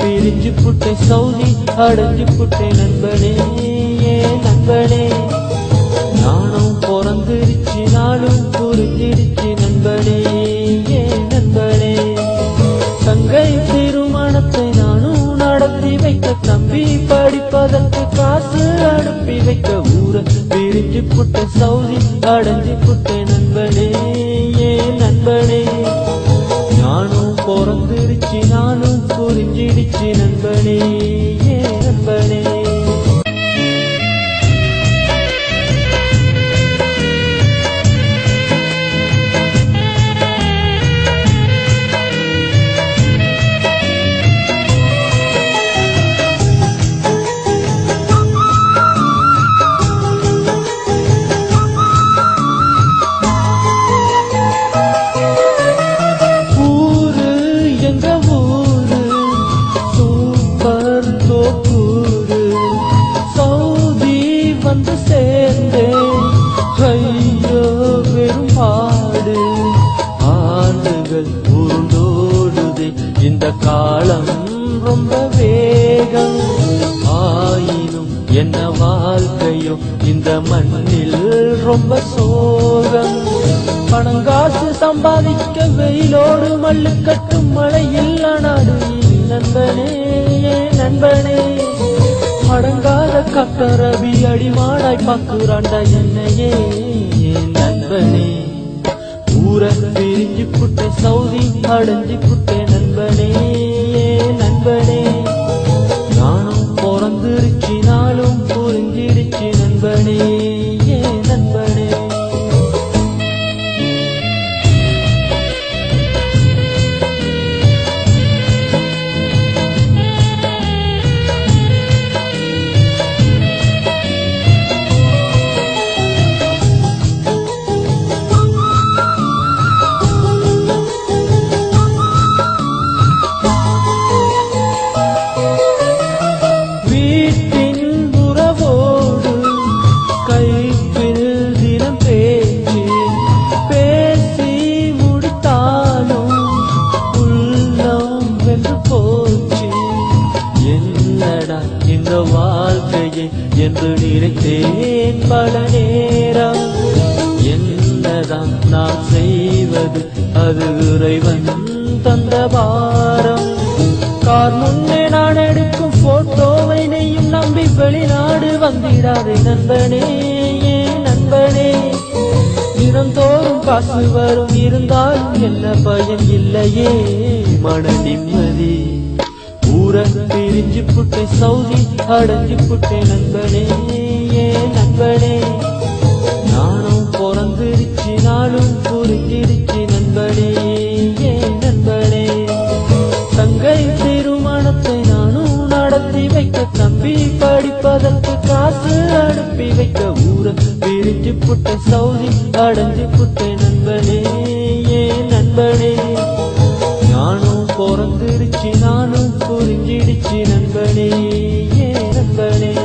பிரிஞ்சு புட்டை சவுதி அடைஞ்சு புட்டை நண்பனே நண்பனே. நானும் பிறந்திருச்சு நாளும் புரிஞ்சிருச்சு நண்பனே நண்பனே. தங்கை திருமணத்தை நானும் நடத்தி வைக்க, தம்பி படிப்பதற்கு காசு அனுப்பி வைக்க, ஊர பிரிஞ்சு புட்டை சவுதி அடைஞ்சு புட்டை நண்பனே நண்பனே. நானும் பிறந்திருச்சு நானும் புரிஞ்சிடுச்சு நண்பனே நண்பனே. வந்து சேர்ந்தேன் ஐயோ பெரும்பாடு. ஆண்டுகள் உருண்டோடுதே இந்த காலம் ரொம்ப வேகம். ஆயினும் என்ன வாழ்க்கையோ இந்த மண்ணில் ரொம்ப சோகம். பணங்காசு சம்பாதிக்க வெயிலோடு மல்லு கட்டும் மழையில் நாடு நண்பனே நண்பனே. அடங்காத கட்டரவி அடிமாடாய் பாக்குறாண்டா என்னையே நண்பனே. ஊர பிரிஞ்சு புட்டை சவுதி அடைஞ்சு புட்டை நண்பனே நண்பனே. நானும் பிறந்திருச்சு நாளும் புரிஞ்சிருச்சு நண்பனே நண்பனே. இந்த வாழ்க்கையை என்று நினைத்தேன் பல நேரம். என்னதான் நான் செய்வது அது இறைவன் தந்த பாரம். கார் முன்னே நான் எடுக்கும் போட்டோவை நெய்யும் நம்பி வெளிநாடு வந்திடாதே நண்பனே நண்பனே. தினந்தோறும் காசு வரும் இருந்தாலும் என்ன பயன் இல்லையே மன நிம்மதி. ஊர பிரிஞ்சு புட்டை சவுதி அடைஞ்சு புட்டை நண்பனே நண்பனே. நானும் பிறந்திருச்சு நாளும் புரிஞ்சிருச்சு நண்பனே நண்பனே. தங்கை திருமணத்தை நானும் நடத்தி வைக்க, தம்பி படிப்பதற்கு காசு அனுப்பி வைக்க, ஊர பிரிஞ்சு புட்டை சவுதி அடைஞ்சு புட்டை நண்பனே நண்பனே. நானும் பிறந்திருச்சு நானும் புரிஞ்சிடுச்சு நண்பனே நண்பனே.